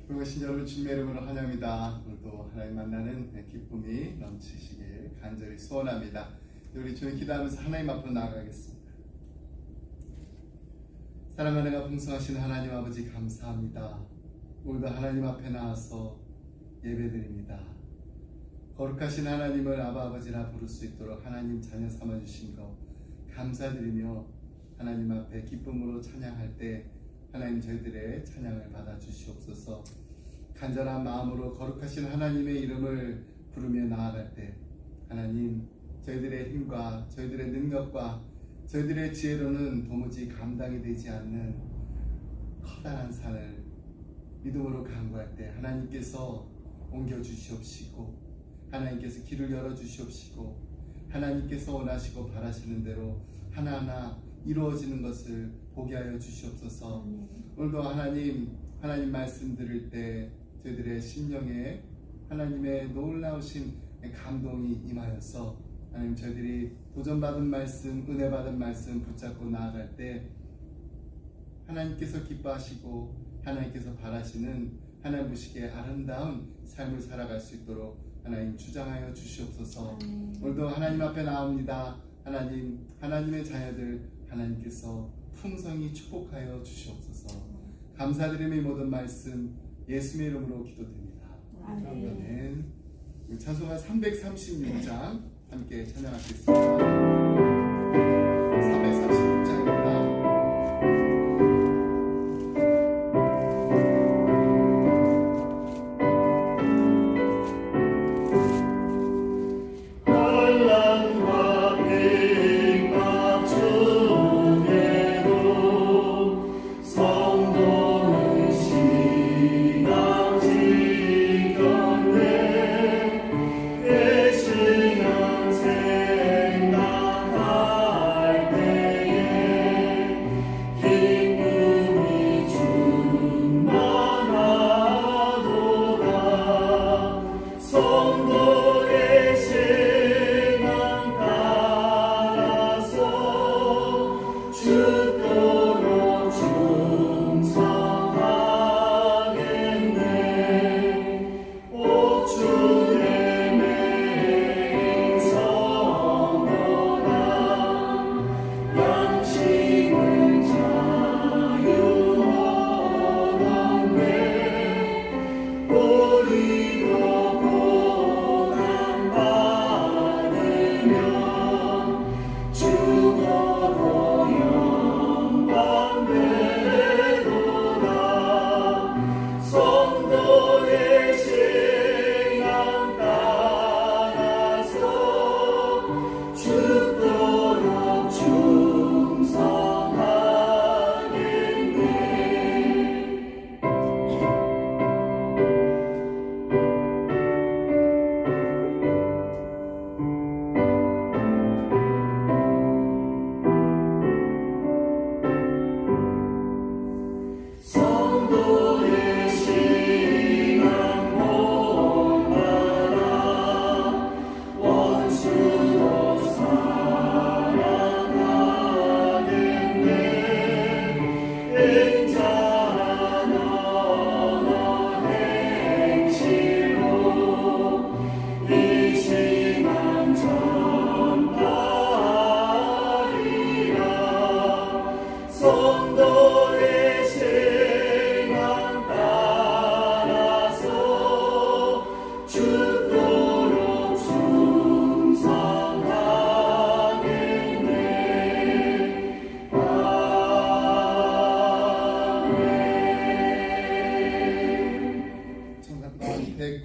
그러신 여러분 주님의 이름으로 환영합니다. 오늘도 하나님 만나는 기쁨이 넘치시길 간절히 소원합니다. 우리 주님 기도하면서 하나님 앞으로 나아가겠습니다. 사랑하는 내가 풍성하신 하나님 아버지 감사합니다. 오늘도 하나님 앞에 나와서 예배드립니다. 거룩하신 하나님을 아버지라 부를 수 있도록 하나님 자녀 삼아주신 것 감사드리며 하나님 앞에 기쁨으로 찬양할 때 하나님 저희들의 찬양을 받아주시옵소서. 간절한 마음으로 거룩하신 하나님의 이름을 부르며 나아갈 때 하나님 저희들의 힘과 저희들의 능력과 저희들의 지혜로는 도무지 감당이 되지 않는 커다란 산을 믿음으로 간구할 때 하나님께서 옮겨주시옵시고 하나님께서 길을 열어주시옵시고 하나님께서 원하시고 바라시는 대로 하나하나 이루어지는 것을 보게 하여 주시옵소서. 오늘도 하나님 말씀 들을 때 저희들의 심령에 하나님의 놀라우신 감동이 임하여서 하나님 저희들이 도전받은 말씀, 은혜 받은 말씀 붙잡고 나아갈 때 하나님께서 기뻐하시고 하나님께서 바라시는 하나님 보시기에 아름다운 삶을 살아갈 수 있도록 하나님 주장하여 주시옵소서. 오늘도 하나님 앞에 나옵니다. 하나님의 자녀들 하나님께서 풍성히 축복하여 주시옵소서. 감사드리며 이 모든 말씀 예수님의 이름으로 기도드립니다. 아멘. 찬송가 336장 함께 찬양하겠습니다.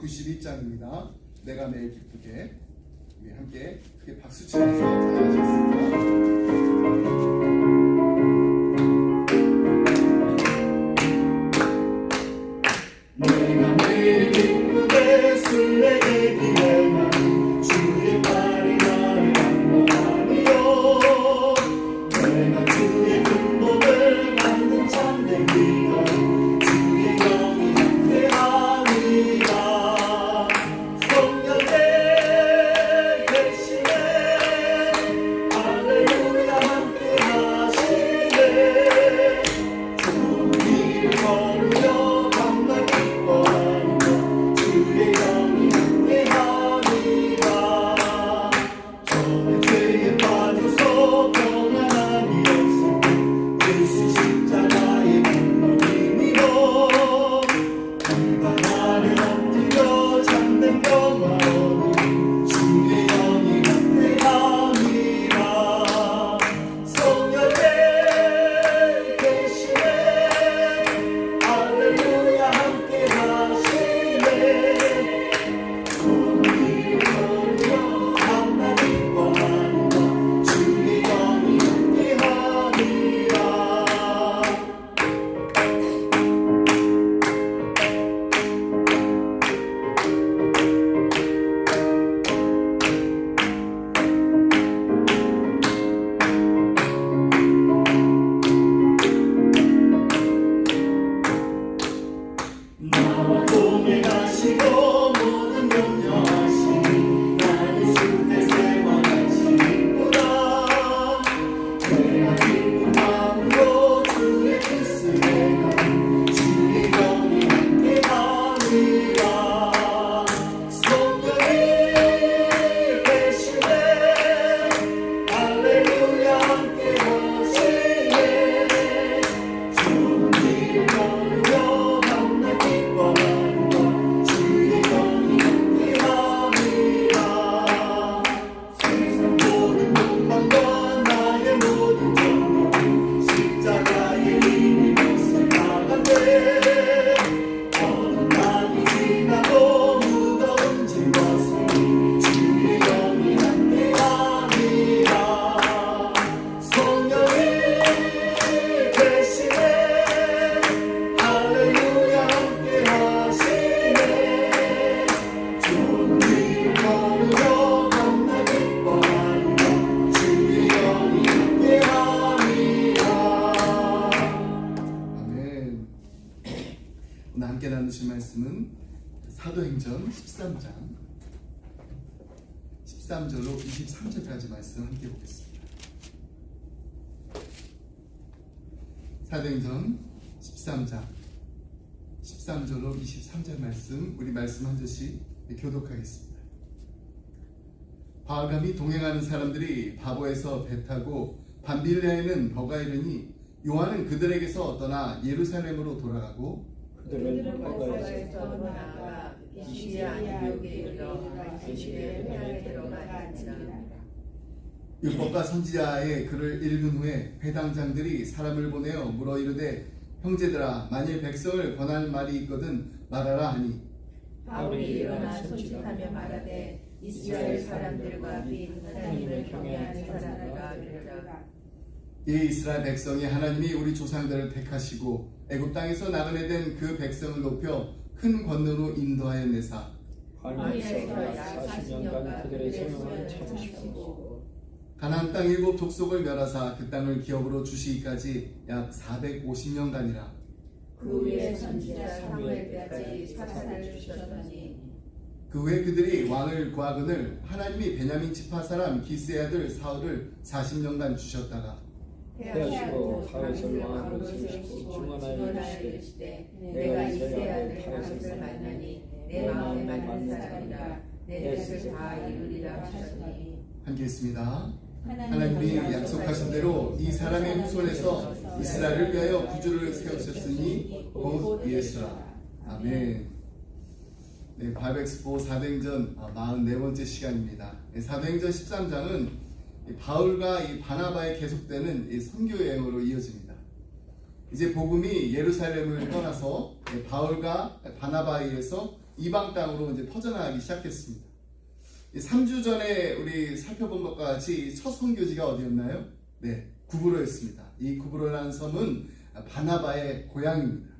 336장입니다. 내가 매일 기쁘게 우리 함께 크게 박수 치면서 찬양하시겠습니다. 할렐루야 함께 하시 오늘 함께 나누실 말씀은 사도행전 13절로 23절까지 말씀 함께 보겠습니다. 사도행전 13장 13절로 23절 말씀, 우리 말씀 한 절씩 교독하겠습니다. 바울과 및 동행하는 사람들이 바보에서 배 타고 밤빌레에는 버가 이르니 요한은 그들에게서 떠나 예루살렘으로 돌아가고 그들은 버가에서 나아가 비시리아 안디옥에 이르러 안시리아 회당에 들어가니라. 율법과 선지자의 글을 읽은 후에 회당장들이 사람을 보내어 물어 이르되 형제들아, 만일 백성을 권할 말이 있거든 말하라 하니 바울이 일어나 손짓하며 말하되 이스라엘 사람들과 및 하나님을 경외하는 사람들과 이르라. 이 이스라엘 백성이 하나님이 우리 조상들을 택하시고 애굽 땅에서 나그네된 그 백성을 높여 큰 권능으로 인도하여 내사 광야에서 약 40년간 그들의 생명을 참으시고 가나안 땅 7 족속을 멸하사 그 땅을 기업으로 주시기까지 약 450년간이라. 그 위에 선지자 사무엘 때까지 사사를 주셨더니 그 후에 그들이 왕을 구하거늘 하나님이 베냐민 지파 사람 기스의 아들 사울을 40년간 주셨다가 해하시고 다윗을 왕으로 세우시고 증언하여 이르시되 내가 이스라엘 아들 다윗을 만나니 내 마음에 맞는 사람이라 내 뜻을 다 이루리라 하셨더니. 함께 있습니다. 하나님이 약속하신 대로 이 사람의 후손에서 이스라엘을 위하여 구주를 세우셨으니 곧 예수라. 아멘. 네, 바백스포 사도행전 44번째 시간입니다. 사도행전 13장은 바울과 이 바나바의 계속되는 선교 여행으로 이어집니다. 이제 복음이 예루살렘을 떠나서 바울과 바나바에 의해서 이방 땅으로 이제 퍼져나가기 시작했습니다. 3주 전에 우리 살펴본 것과 같이 첫 선교지가 어디였나요? 네, 구브로였습니다. 이 구브로라는 섬은 바나바의 고향입니다.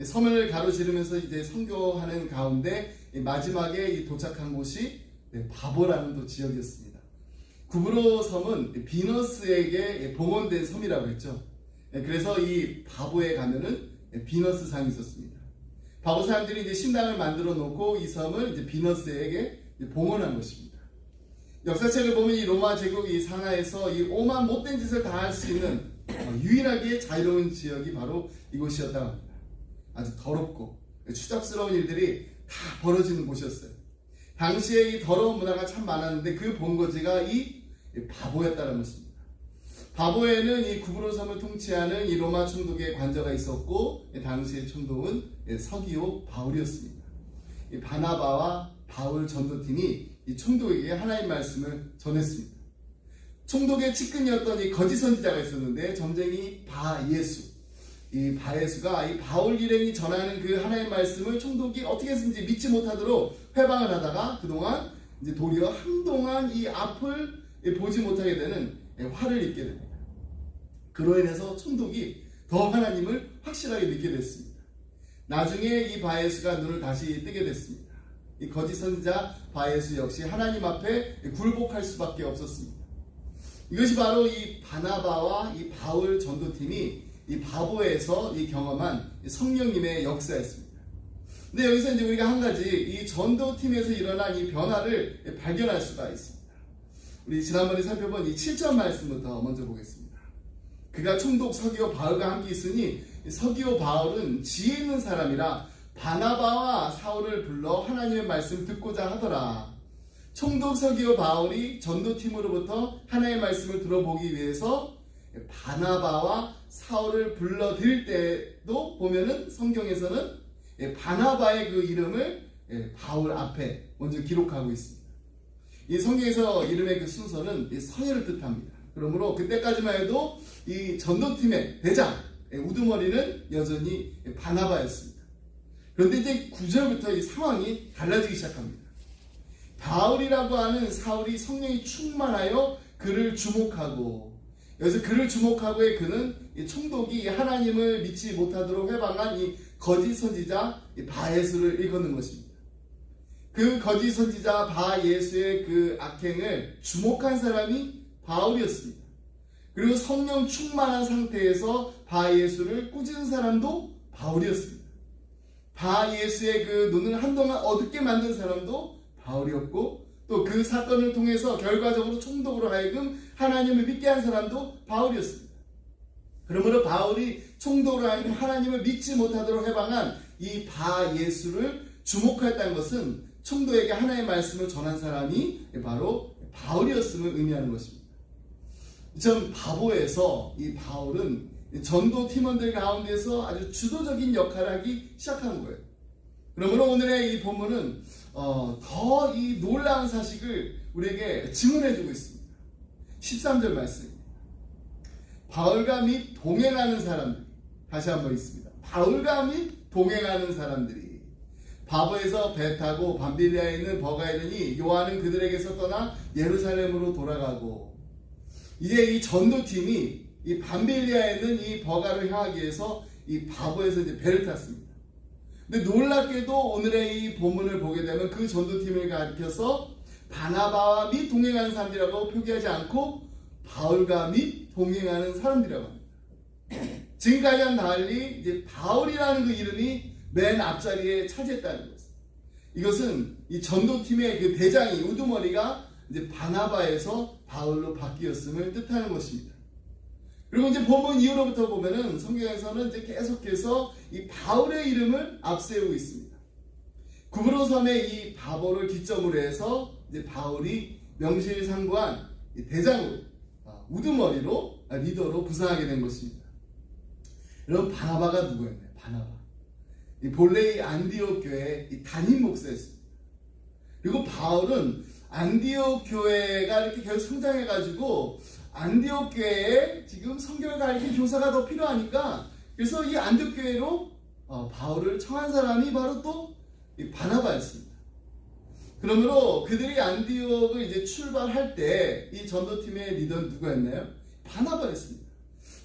섬을 가로지르면서 이제 선교하는 가운데 마지막에 도착한 곳이 바보라는 또 지역이었습니다. 구브로 섬은 비너스에게 봉헌된 섬이라고 했죠. 그래서 이 바보에 가면은 비너스 상이 있었습니다. 바보 사람들이 이제 신당을 만들어 놓고 이 섬을 이제 비너스에게 봉헌한 것입니다. 역사책을 보면 이 로마 제국 이 상하에서 이 오만 못된 짓을 다 할 수 있는 유일하게 자유로운 지역이 바로 이곳이었다고 합니다. 아주 더럽고 추잡스러운 일들이 다 벌어지는 곳이었어요. 당시에 이 더러운 문화가 참 많았는데 그 본거지가 이 바보였다는 것입니다. 바보에는 이 구브로 섬을 통치하는 이 로마 총독의 관저가 있었고 당시의 총독은 서기오 바울이었습니다. 이 바나바와 바울 전도팀이 이 총독에게 하나님 말씀을 전했습니다. 총독의 측근이었던 이 거짓 선지자가 있었는데 점쟁이 바예수, 이 바예수가 이 바울 일행이 전하는 그 하나님 말씀을 총독이 어떻게 해서든지 믿지 못하도록 회방을 하다가 그동안 이제 도리어 한동안 이 앞을 보지 못하게 되는 화를 입게 됩니다. 그로 인해서 총독이 더 하나님을 확실하게 믿게 됐습니다. 나중에 이 바예수가 눈을 다시 뜨게 됐습니다. 이 거짓 선지자 바예수 역시 하나님 앞에 굴복할 수밖에 없었습니다. 이것이 바로 이 바나바와 이 바울 전도팀이 이 바보에서 이 경험한 성령님의 역사였습니다. 근데 여기서 이제 우리가 한 가지 이 전도팀에서 일어난 이 변화를 발견할 수가 있습니다. 우리 지난번에 살펴본 이 7절 말씀부터 먼저 보겠습니다. 그가 총독 서기오 바울과 함께 있으니 서기오 바울은 지혜 있는 사람이라 바나바와 사울을 불러 하나님의 말씀 듣고자 하더라. 총독 서기오 바울이 전도팀으로부터 하나님의 말씀을 들어보기 위해서 바나바와 사울을 불러들일 때도 보면은 성경에서는 바나바의 그 이름을 바울 앞에 먼저 기록하고 있습니다. 이 성경에서 이름의 그 순서는 서열을 뜻합니다. 그러므로 그때까지만 해도 이 전도팀의 대장, 우두머리는 여전히 바나바였습니다. 그런데 이제 9절부터 이 상황이 달라지기 시작합니다. 바울이라고 하는 사울이 성령이 충만하여 그를 주목하고, 여기서 그를 주목하고의 그는 이 총독이 하나님을 믿지 못하도록 회방한 이 거짓 선지자 바예수를 일컫는 것입니다. 그 거짓 선지자 바예수의 그 악행을 주목한 사람이 바울이었습니다. 그리고 성령 충만한 상태에서 바예수를 꾸짖은 사람도 바울이었습니다. 바 예수의 그 눈을 한동안 어둡게 만든 사람도 바울이었고, 또 그 사건을 통해서 결과적으로 총독으로 하여금 하나님을 믿게 한 사람도 바울이었습니다. 그러므로 바울이 총독으로 하여금 하나님을 믿지 못하도록 해방한 이 바 예수를 주목했다는 것은 총독에게 하나님의 말씀을 전한 사람이 바로 바울이었음을 의미하는 것입니다. 전 바보에서 이 바울은 전도 팀원들 가운데서 아주 주도적인 역할을 하기 시작한 거예요. 그러므로 오늘의 이 본문은 더 이 놀라운 사실을 우리에게 증언해주고 있습니다. 13절 말씀입니다. 바울과 및 동행하는 사람들, 다시 한번 있습니다. 바울과 및 동행하는 사람들이 바보에서 배 타고 밤빌리아에 있는 버가에 이르니 요한은 그들에게서 떠나 예루살렘으로 돌아가고, 이제 이 전도팀이 이 밤빌리아에 있는 이 버가를 향하기 위해서 이 바보에서 이제 배를 탔습니다. 근데 놀랍게도 오늘의 이 본문을 보게 되면 그 전도팀을 가리켜서 바나바와 및 동행하는 사람들이라고 표기하지 않고 바울과 및 동행하는 사람들이라고 합니다. 지금까지와는 달리 이제 바울이라는 그 이름이 맨 앞자리에 차지했다는 것. 이것은 이 전도팀의 그 대장이 우두머리가 이제 바나바에서 바울로 바뀌었음을 뜻하는 것입니다. 그리고 이제 본문 이후로부터 보면은 성경에서는 이제 계속해서 이 바울의 이름을 앞세우고 있습니다. 구브로 섬의 이 바보를 기점으로 해서 이제 바울이 명실상부한 대장으로, 우두머리로, 리더로 부상하게 된 것입니다. 여러분, 바나바가 누구였나요? 바나바. 이 본래 이 안디옥 교회의 이 담임 목사였습니다. 그리고 바울은 안디옥 교회가 이렇게 계속 성장해가지고 안디옥 교회에 지금 성경을 가르치는 교사가 더 필요하니까, 그래서 이 안디옥 교회로 바울을 청한 사람이 바로 또 이 바나바였습니다. 그러므로 그들이 안디옥을 이제 출발할 때 이 전도팀의 리더는 누구였나요? 바나바였습니다.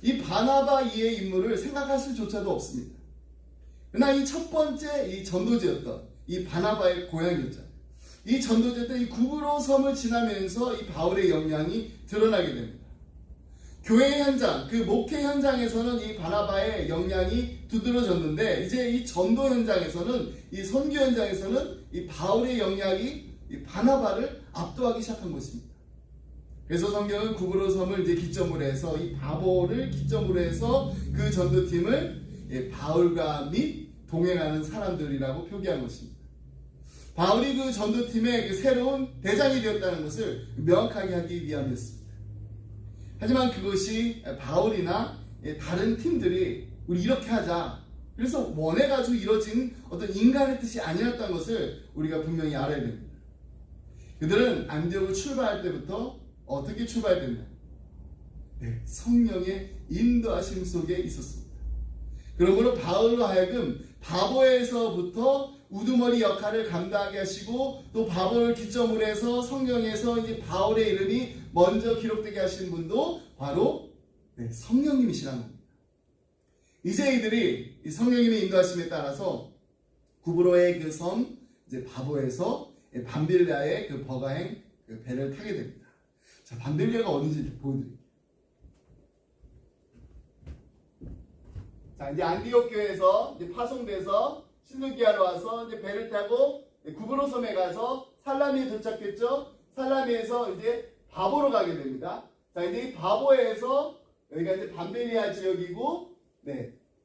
이 바나바 이의 인물을 생각할 수조차도 없습니다. 그러나 이 첫 번째 이 전도지였던 이 바나바의 고향이었잖아요. 이 전도지였던 이 구브로 섬을 지나면서 이 바울의 역량이 드러나게 됩니다. 교회 현장, 그 목회 현장에서는 이 바나바의 역량이 두드러졌는데, 이제 이 전도 현장에서는, 이 선교 현장에서는 이 바울의 역량이 이 바나바를 압도하기 시작한 것입니다. 그래서 성경은 구브로 섬을 이제 기점으로 해서 이 바보를 기점으로 해서 그 전도팀을 바울과 및 동행하는 사람들이라고 표기한 것입니다. 바울이 그 전도팀의 그 새로운 대장이 되었다는 것을 명확하게 하기 위함이었습니다. 하지만 그것이 바울이나 다른 팀들이 우리 이렇게 하자, 그래서 원해가지고 이루어진 어떤 인간의 뜻이 아니었다는 것을 우리가 분명히 알아야 됩니다. 그들은 안디옥을 출발할 때부터 어떻게 출발했나요? 성령의 인도하심 속에 있었습니다. 그러므로 바울로 하여금 바보에서부터 우두머리 역할을 감당하게 하시고, 또 바보를 기점으로 해서 성경에서 이제 바울의 이름이 먼저 기록되게 하신 분도 바로 성령님이시라는 겁니다. 이제 이들이 이 성령님의 인도하심에 따라서 구브로의 그 섬 이제 바보에서 밤빌리아의 그 버가행 그 배를 타게 됩니다. 자, 밤빌리아가 어딘지 보여드릴게요. 자, 이제 안디옥 교회에서 이제 파송돼서 신루기아로 와서 이제 배를 타고 구브로 섬에 가서 살라미에 도착했죠. 살라미에서 이제 바보로 가게 됩니다. 자, 이제 이 바보에서 여기가 이제 밤빌리아 지역이고,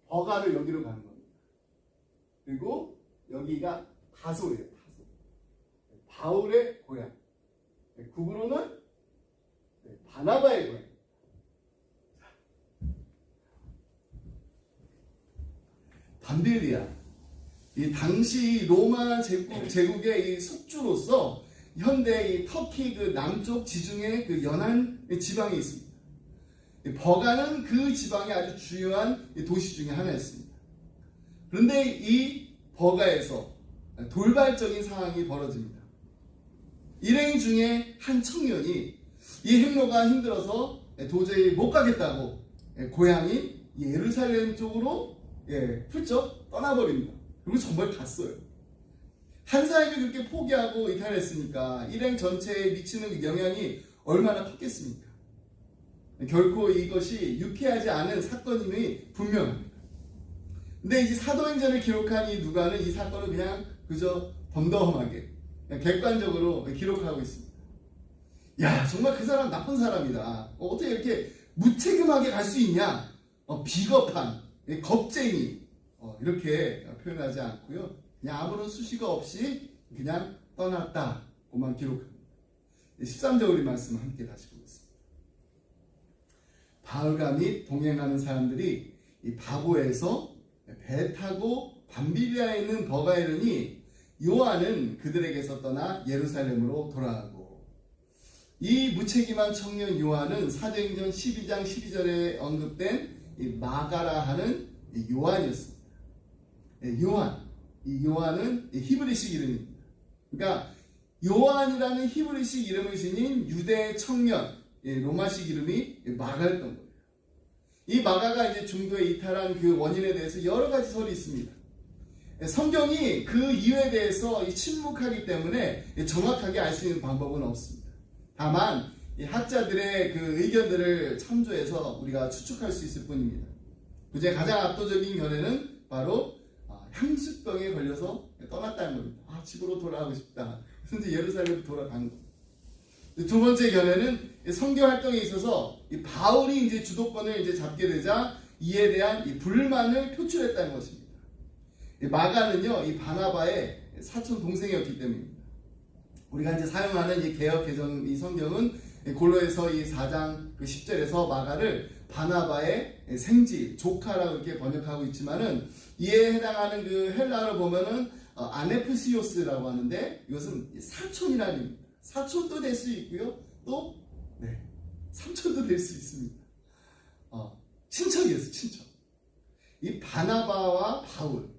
버가를 여기로 가는 겁니다. 그리고 여기가 다소예요. 다소. 바울의 고향. 구브로는 바나바의 고향. 밤빌리아. 이 당시 로마 제국의 이 속주로서 현대 이 터키 그 남쪽 지중해 그 연안 지방에 있습니다. 버가는 그 지방의 아주 주요한 도시 중에 하나였습니다. 그런데 이 버가에서 돌발적인 상황이 벌어집니다. 일행 중에 한 청년이 이 행로가 힘들어서 도저히 못 가겠다고 고향인 예루살렘 쪽으로 훌쩍 떠나버립니다. 그리고 정말 갔어요. 한 사람이 그렇게 포기하고 이탈했으니까 일행 전체에 미치는 영향이 얼마나 컸겠습니까? 결코 이것이 유쾌하지 않은 사건임이 분명합니다. 근데 이제 사도행전을 기록한 이 누가는 이 사건을 그냥 그저 덤덤하게 그냥 객관적으로 기록하고 있습니다. 야, 정말 그 사람 나쁜 사람이다. 어떻게 이렇게 무책임하게 갈 수 있냐? 비겁한 겁쟁이 이렇게 표현하지 않고요. 그냥 아무런 수식어 없이 그냥 떠났다고만 기록합니다. 13절 우리 말씀 함께 다시 보겠습니다. 바울과 및 동행하는 사람들이 이 바보에서 배 타고 밤비리아에 있는 버가에 이르니 요한은 그들에게서 떠나 예루살렘으로 돌아가고, 이 무책임한 청년 요한은 사도행전 12장 12절에 언급된 이 마가라 하는 요한이었습니다. 이 요한은 히브리식 이름입니다. 그러니까 요한이라는 히브리식 이름을 지닌 유대 청년, 로마식 이름이 마가였던 거예요. 이 마가가 이제 중도에 이탈한 그 원인에 대해서 여러 가지 설이 있습니다. 성경이 그 이유에 대해서 침묵하기 때문에 정확하게 알 수 있는 방법은 없습니다. 다만 이 학자들의 그 의견들을 참조해서 우리가 추측할 수 있을 뿐입니다. 그중에 가장 압도적인 견해는 바로 향수병에 걸려서 떠났다는 겁니다. 집으로 돌아가고 싶다. 그래서 이제 예루살렘으로 돌아간 겁니다. 두 번째 견해는 선교 활동에 있어서 이 바울이 이제 주도권을 이제 잡게 되자 이에 대한 이 불만을 표출했다는 것입니다. 마가는요, 이 바나바의 사촌 동생이었기 때문입니다. 우리가 이제 사용하는 이 개역 개정 이 성경은 골로에서 이 4장 그 10절에서 마가를 바나바의 생지, 조카라고 이렇게 번역하고 있지만은 이에 해당하는 그 헬라어를 보면은 아네프시오스라고 하는데 이것은 사촌이라는 의미입니다. 사촌도 될 수 있고요. 또 삼촌도 될 수 있습니다. 친척이었어요. 친척. 이 바나바와 바울,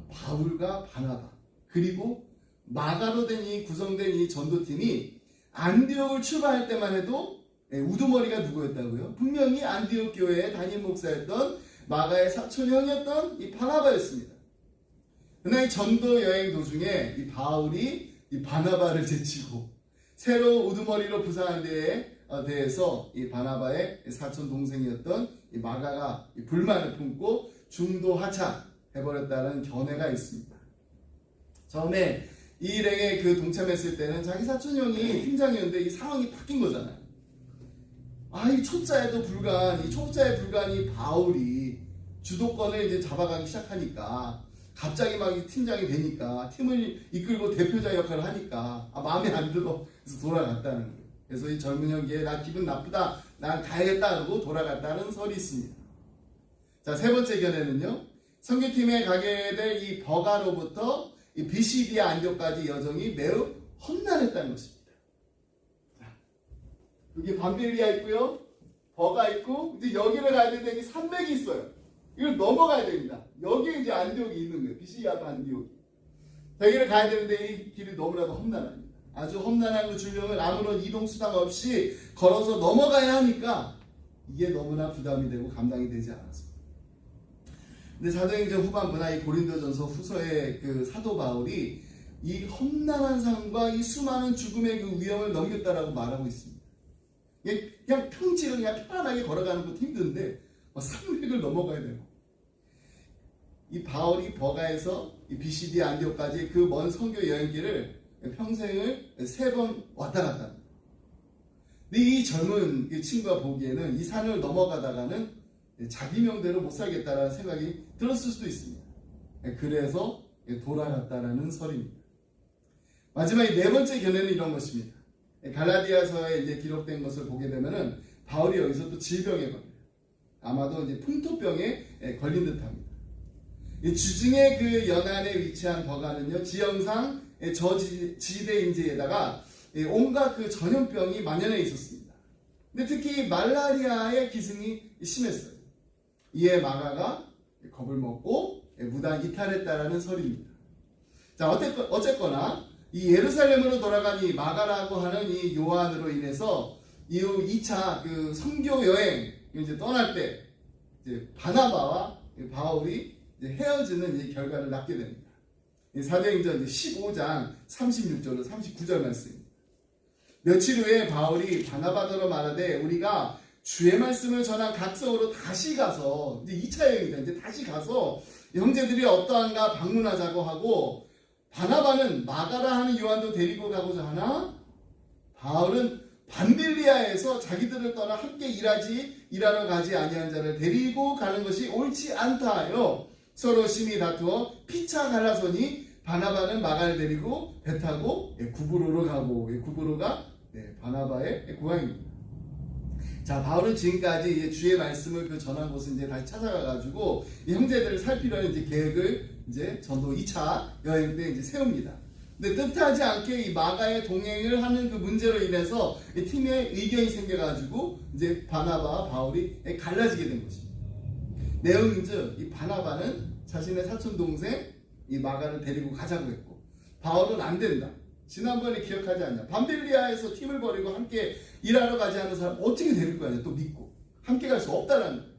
바울과 바나바, 그리고 마가로 된 이 구성된 이 전도팀이 안디옥을 출발할 때만 해도 우두머리가 누구였다고요? 분명히 안디옥 교회의 담임 목사였던 마가의 사촌형이었던 이 바나바였습니다. 그러나 이 전도 여행 도중에 이 바울이 이 바나바를 제치고 새로 우두머리로 부상한 데에 대해서 이 바나바의 사촌 동생이었던 이 마가가 이 불만을 품고 중도 하차해버렸다는 견해가 있습니다. 처음에 이 일행에 그 동참했을 때는 자기 사촌 형이 팀장이었는데 이 상황이 바뀐 거잖아요. 이 초짜에도 불과한, 이 초짜에 불과한 이 바울이 주도권을 이제 잡아가기 시작하니까 갑자기 막 팀장이 되니까 팀을 이끌고 대표자 역할을 하니까 마음에 안 들어. 그래서 돌아갔다는 거예요. 그래서 이 젊은 형기에 나 기분 나쁘다, 난 가야겠다 하고 돌아갔다는 설이 있습니다. 자, 세 번째 견해는요, 선교팀에 가게 될 이 버가로부터 이 비시디아 안디옥까지 여정이 매우 험난했다는 것입니다. 여기 밤빌리아 있고요, 버가 있고, 이제 여기를 가야 되는데 여기 산맥이 있어요. 이걸 넘어가야 됩니다. 여기에 이제 안디옥이 있는 거예요. 비시디아도 안디옥이. 여기를 가야 되는데 이 길이 너무나도 험난합니다. 아주 험난한 그 줄령을 아무런 이동 수단 없이 걸어서 넘어가야 하니까 이게 너무나 부담이 되고 감당이 되지 않았습니다. 근데 사도행전 후반부나 이 고린도전서 후서의 그 사도 바울이 이 험난한 삶과 이 수많은 죽음의 그 위험을 넘겼다라고 말하고 있습니다. 그냥 평지를 그냥 편안하게 걸어가는 것도 힘든데 산맥을 넘어가야 되고, 이 바울이 버가에서 이 비시디아 안디옥까지 그 먼 선교 여행길을 평생을 3번 왔다 갔다 합니다. 근데 이 젊은 친구가 보기에는 이 산을 넘어가다가는 자기 명대로 못 살겠다라는 생각이 들었을 수도 있습니다. 그래서 돌아갔다라는 설입니다. 마지막 네 번째 견해는 이런 것입니다. 갈라디아서에 이제 기록된 것을 보게 되면은 바울이 여기서 또 질병에 걸려요. 아마도 이제 풍토병에 걸린 듯합니다. 이 주중의 그 연안에 위치한 버가는요, 지형상 저지대인지에다가 온갖 그 전염병이 만연해 있었습니다. 근데 특히 말라리아의 기승이 심했어요. 이에 마가가 겁을 먹고 무단 이탈했다라는 설입니다. 자, 어쨌거나 이 예루살렘으로 돌아간 이 마가라고 하는 이 요한으로 인해서 이후 2차 그 선교 여행 이제 떠날 때 이제 바나바와 바울이 이제 헤어지는 이 결과를 낳게 됩니다. 사도행전 15장 36절로 39절 말씀입니다. 며칠 후에 바울이 바나바더러 말하되 우리가 주의 말씀을 전한 각 성으로 다시 가서 이제 2차 여행이다. 이제 다시 가서 형제들이 어떠한가 방문하자고 하고 바나바는 마가라 하는 요한도 데리고 가고자 하나 바울은 밤빌리아에서 자기들을 떠나 함께 일하러 가지 아니한 자를 데리고 가는 것이 옳지 않다 하여 서로 심히 다투어 피차 갈라서니 바나바는 마가를 데리고 배 타고 구브로로 가고 구브로가 바나바의 고향입니다. 자, 바울은 지금까지 이제 주의 말씀을 그 전한 곳을 이제 다시 찾아가가지고 이 형제들을 살피려는 이제 계획을 이제 전도 2차 여행 때 이제 세웁니다. 근데 뜻하지 않게 이 마가의 동행을 하는 그 문제로 인해서 이 팀의 의견이 생겨가지고 이제 바나바와 바울이 갈라지게 된 것입니다. 내용인즉 이 바나바는 자신의 사촌 동생 이 마가를 데리고 가자고 했고 바울은 안 된다. 지난번에 기억하지 않냐? 밤빌리아에서 팀을 벌이고 함께 일하러 가지 않은 사람 어떻게 데릴 거야? 또 믿고 함께 갈 수 없다라는 거예요.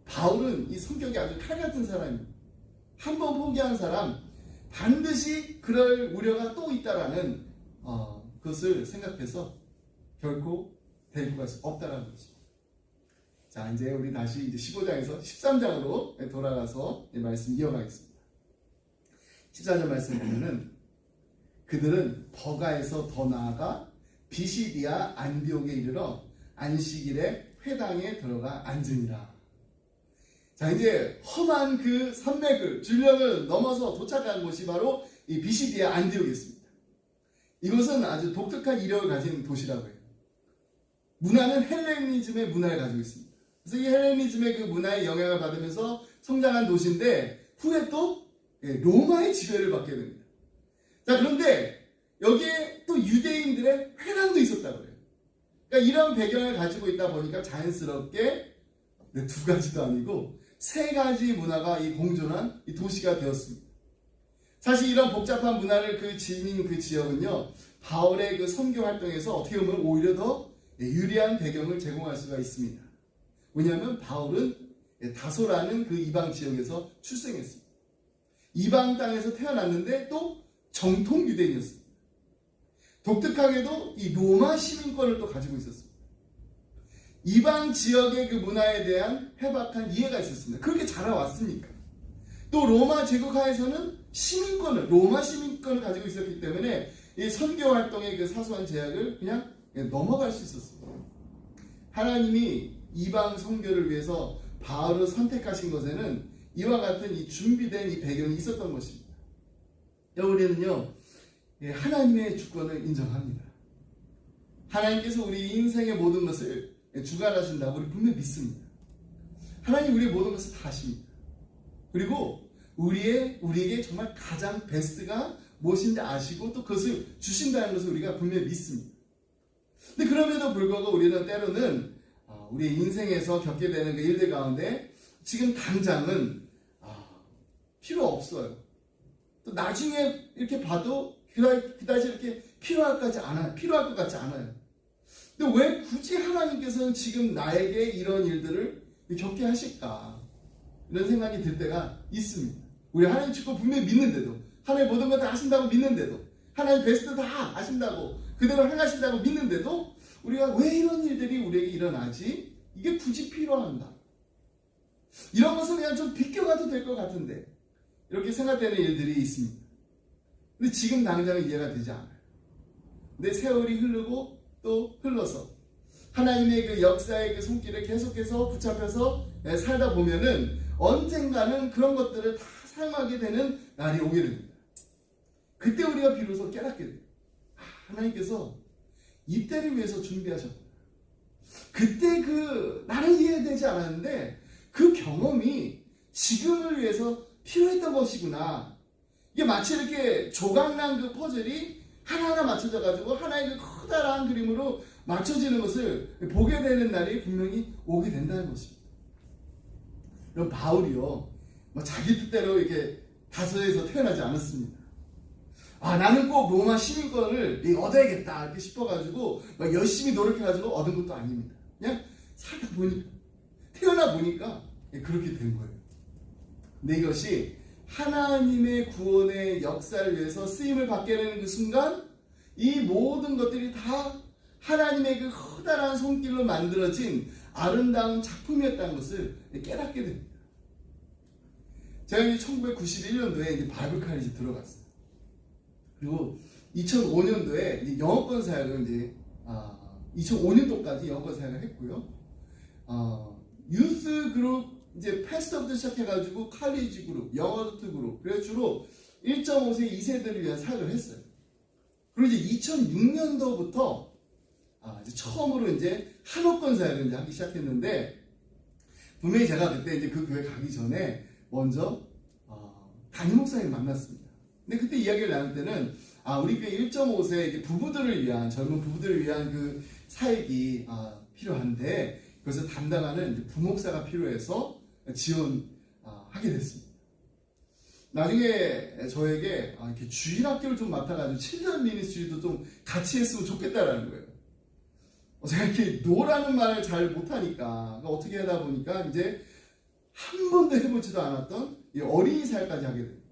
바울은 이 성격이 아주 칼 같은 사람입니다. 한 번 포기한 사람 반드시 그럴 우려가 또 있다라는 그것을 생각해서 결코 데리고 갈 수 없다라는 것입니다. 자, 이제 우리 다시 이제 15장에서 13장으로 돌아가서 말씀 이어가겠습니다. 14절 말씀 보면은 그들은 버가에서 더 나아가 비시디아 안디옥에 이르러 안식일에 회당에 들어가 앉으니라. 자, 이제 험한 그 산맥을 줄령을 넘어서 도착한 곳이 바로 이 비시디아 안디옥이었습니다. 이곳은 아주 독특한 이력을 가진 도시라고 해요. 문화는 헬레니즘의 문화를 가지고 있습니다. 그래서 이 헬레니즘의 그 문화의 영향을 받으면서 성장한 도시인데 후에 또 로마의 지배를 받게 됩니다. 자, 그런데 여기에 또 유대인들의 회당도 있었다고 해요. 그러니까 이런 배경을 가지고 있다 보니까 자연스럽게 두 가지도 아니고 세 가지 문화가 이 공존한 이 도시가 되었습니다. 사실 이런 복잡한 문화를 그 지닌 그 지역은요, 바울의 그 선교 활동에서 어떻게 보면 오히려 더 유리한 배경을 제공할 수가 있습니다. 왜냐하면 바울은 다소라는 그 이방 지역에서 출생했습니다. 이방 땅에서 태어났는데 또 정통 유대인이었습니다. 독특하게도 이 로마 시민권을 또 가지고 있었습니다. 이방 지역의 그 문화에 대한 해박한 이해가 있었습니다. 그렇게 자라왔으니까. 또 로마 제국 하에서는 로마 시민권을 가지고 있었기 때문에 이 선교 활동의 그 사소한 제약을 그냥 넘어갈 수 있었습니다. 하나님이 이방 선교를 위해서 바울을 선택하신 것에는 이와 같은 이 준비된 이 배경이 있었던 것입니다. 우리는요, 하나님의 주권을 인정합니다. 하나님께서 우리 인생의 모든 것을 주관하신다고 우리 분명히 믿습니다. 하나님 우리의 모든 것을 다 아십니다. 그리고 우리에게 정말 가장 베스트가 무엇인지 아시고 또 그것을 주신다는 것을 우리가 분명히 믿습니다. 근데 그럼에도 불구하고 우리는 때로는 우리 인생에서 겪게 되는 그 일들 가운데 지금 당장은 필요 없어요. 또 나중에 이렇게 봐도 그다지 이렇게 필요할 것 같지 않아요. 근데 왜 굳이 하나님께서는 지금 나에게 이런 일들을 겪게 하실까? 이런 생각이 들 때가 있습니다. 우리 하나님 축복 분명히 믿는데도, 하나님 모든 걸 다 아신다고 믿는데도, 하나님 베스트 다 아신다고, 그대로 행하신다고 믿는데도 우리가 왜 이런 일들이 우리에게 일어나지? 이게 굳이 필요한가? 이런 것은 그냥 좀 비껴가도 될 것 같은데 이렇게 생각되는 일들이 있습니다. 근데 지금 당장은 이해가 되지 않아요. 근데 세월이 흐르고 또 흘러서 하나님의 그 역사의 그 손길에 계속해서 붙잡혀서 살다 보면은 언젠가는 그런 것들을 다 사용하게 되는 날이 오게 됩니다. 그때 우리가 비로소 깨닫게 돼요. 하나님께서 이때를 위해서 준비하셨구나. 그때 나는 이해되지 않았는데 그 경험이 지금을 위해서 필요했던 것이구나. 이게 마치 이렇게 조각난 그 퍼즐이 하나하나 맞춰져가지고 하나의 그 커다란 그림으로 맞춰지는 것을 보게 되는 날이 분명히 오게 된다는 것입니다. 그럼 바울이요, 자기 뜻대로 이렇게 다소에서 태어나지 않았습니다. 나는 꼭 로마 시민권을 얻어야겠다 이렇게 싶어가지고 막 열심히 노력해가지고 얻은 것도 아닙니다. 그냥 살다 보니까, 태어나 보니까 그렇게 된 거예요. 근데 이것이 하나님의 구원의 역사를 위해서 쓰임을 받게 되는 그 순간 이 모든 것들이 다 하나님의 그 커다란 손길로 만들어진 아름다운 작품이었다는 것을 깨닫게 됩니다. 제가 이제 1991년도에 이제 바이블 칼리지 들어갔어요. 그리고 2005년도에 이제 영어권 사역을 이제 2005년도까지 영어권 사역을 했고요. 유스 그룹 이제 패스터부터 시작해가지고 칼리지 그룹, 영어트 그룹, 그래서 주로 1.5세 2세들을 위한 사역을 했어요. 그리고 이제 2006년도부터 이제 처음으로 이제 한옥권 사역을 이제 하기 시작했는데, 분명히 제가 그때 이제 그 교회 가기 전에 먼저 담임 목사님 만났습니다. 근데 그때 이야기를 나눌 때는 우리 교회 1.5세 이제 부부들을 위한, 젊은 부부들을 위한 그 사역이 필요한데, 그래서 담당하는 이제 부목사가 필요해서 지원하게 됐습니다. 나중에 저에게 이렇게 주일학교를 좀 맡아가지고 7년 미니스트리도 좀 같이 했으면 좋겠다라는 거예요. 제가 이렇게 노라는 말을 잘 못하니까 어떻게 하다 보니까 이제 한 번도 해보지도 않았던 이 어린이 사역까지 하게 됩니다.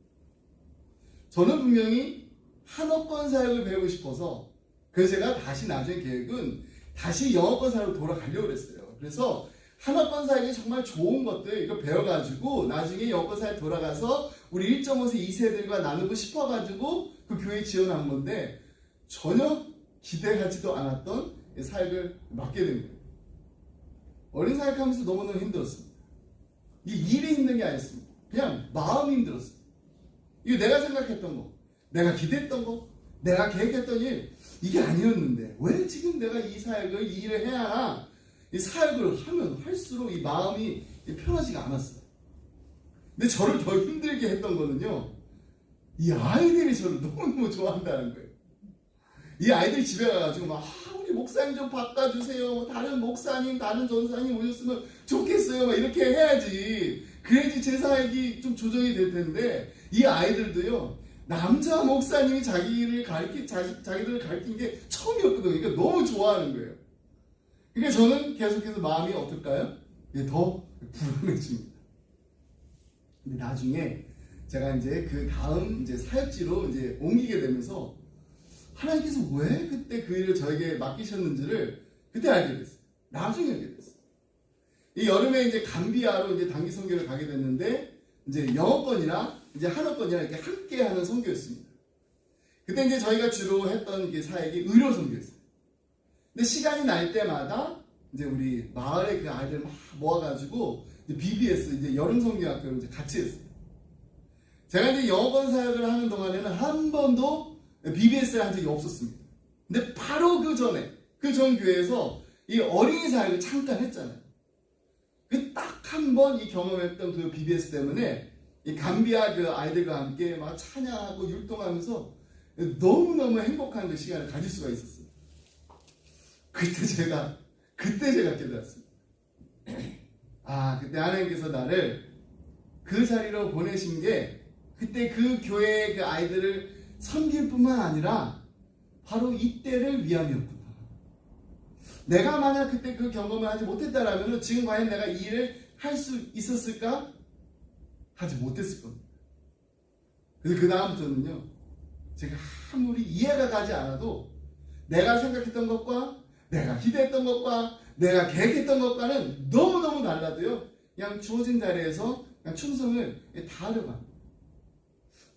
저는 분명히 한어권 사역을 배우고 싶어서, 그래서 제가 다시 나중에 계획은 다시 영어권 사역으로 돌아가려고 했어요. 그래서 한어권 사역이 정말 좋은 것들 이거 배워가지고 나중에 영어권 사역 돌아가서 우리 1.5세 2세들과 나누고 싶어가지고 그 교회에 지원한 건데, 전혀 기대하지도 않았던 사역을 맡게 된 거예요. 어린 사역하면서 너무너무 힘들었습니다. 이 일이 힘든 게 아니었습니다. 그냥 마음이 힘들었어요. 이거 내가 생각했던 거, 내가 기대했던 거, 내가 계획했던 일, 이게 아니었는데 왜 지금 내가 이 사역을, 이 일을 해야 하나? 이 사역을 하면 할수록 이 마음이 편하지가 않았어요. 근데 저를 더 힘들게 했던 거는요, 이 아이들이 저를 너무너무 좋아한다는 거예요. 이 아이들이 집에 가가지고 막 우리 목사님 좀 바꿔주세요, 다른 목사님, 다른 전사님 오셨으면 좋겠어요, 막 이렇게 해야지, 그래야지 제 사역이 좀 조정이 될 텐데, 이 아이들도요, 남자 목사님이 자기들을 가르친 게 처음이었거든요. 그러니까 너무 좋아하는 거예요. 그러니까 저는 계속해서 마음이 어떨까요? 더 불안해집니다. 근데 나중에 제가 이제 그 다음 이제 사역지로 이제 옮기게 되면서 하나님께서 왜 그때 그 일을 저에게 맡기셨는지를 그때 알게 됐어요. 나중에 알게 됐어요. 이 여름에 이제 감비아로 이제 단기 선교를 가게 됐는데, 이제 영어권이나 이제 한어권이나 이렇게 함께 하는 선교였습니다. 그때 이제 저희가 주로 했던 게 사역이 의료 선교였어요. 근데 시간이 날 때마다 이제 우리 마을의 그 아이들 막 모아가지고 이제 BBS 이제 여름 선교학교를 이제 같이 했어요. 제가 이제 영어권 사역을 하는 동안에는 한 번도 BBS를 한 적이 없었습니다. 근데 바로 그 전에, 그 전 교회에서 이 어린이 사역을 잠깐 했잖아요. 그 딱 한 번 이 경험했던 그 BBS 때문에 이 감비아 그 아이들과 함께 막 찬양하고 율동하면서 너무너무 행복한 그 시간을 가질 수가 있었어요. 그때 제가 깨달았습니다. 그때 하나님께서 나를 그 자리로 보내신 게 그때 그 교회의 그 아이들을 섬길 뿐만 아니라 바로 이때를 위함이었구나. 내가 만약 그때 그 경험을 하지 못했다라면 지금 과연 내가 이 일을 할 수 있었을까? 하지 못했을 겁니다. 그래서 그 다음부터는요, 제가 아무리 이해가 가지 않아도 내가 생각했던 것과 내가 기대했던 것과 내가 계획했던 것과는 너무너무 달라도요, 그냥 주어진 자리에서 그냥 충성을 다하려고 합니다.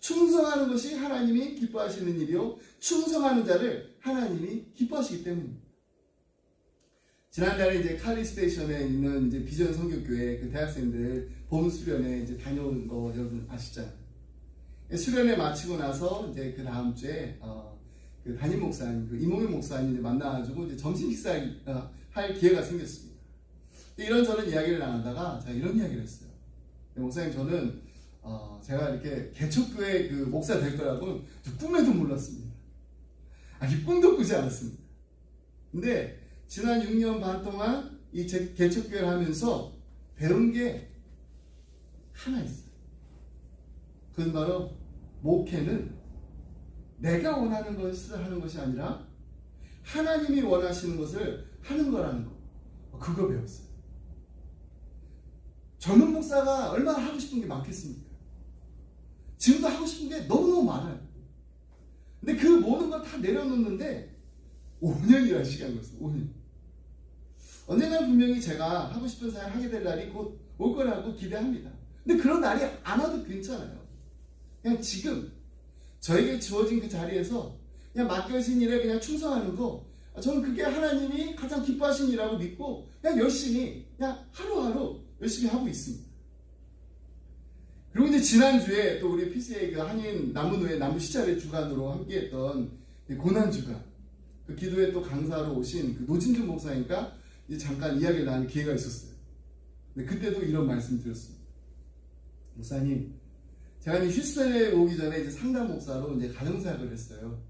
충성하는 것이 하나님이 기뻐하시는 일이요, 충성하는 자를 하나님이 기뻐하시기 때문입니다. 지난달에 이제 칼리 스테이션에 있는 이제 비전 선교교회 그 대학생들 봄 수련회 이제 다녀온 거 여러분 아시잖아요. 수련회 마치고 나서 이제 그 다음 주에 그 담임 목사님, 그 이몽일 목사님 이제 만나가지고 이제 점심 식사를 할 기회가 생겼습니다. 이런저런 이야기를 나누다가 제가 이런 이야기를 했어요. 목사님, 저는 제가 이렇게 개척교회 그 목사 될 거라고는 꿈에도 몰랐습니다. 아니, 꿈도 꾸지 않았습니다. 근데 지난 6년 반 동안 이 개척교회를 하면서 배운 게 하나 있어요. 그건 바로 목회는 내가 원하는 것을 하는 것이 아니라 하나님이 원하시는 것을 하는 거라는 거. 그거 배웠어요. 젊은 목사가 얼마나 하고 싶은 게 많겠습니까? 지금도 하고 싶은 게 너무너무 많아요. 근데 그 모든 걸 다 내려놓는데 5년이라는 시간이 걸렸어요. 5년. 언젠가 분명히 제가 하고 싶은 사역을 하게 될 날이 곧 올 거라고 기대합니다. 근데 그런 날이 안 와도 괜찮아요. 그냥 지금 저에게 주어진 그 자리에서 그냥 맡겨진 일에 그냥 충성하는 거, 저는 그게 하나님이 가장 기뻐하신 일이라고 믿고 그냥 열심히 그냥 하루하루 열심히 하고 있습니다. 그리고 이제 지난주에 또 우리 PCA 그 한인 남문회 남부시찰의 주관으로 함께했던 고난주간 그 기도에 또 강사로 오신 그 노진준 목사님과 이제 잠깐 이야기를 나눌 기회가 있었어요. 근데 그때도 이런 말씀 드렸습니다. 목사님, 제가 이제 휴스턴에 오기 전에 이제 상담 목사로 이제 가정사역을 했어요.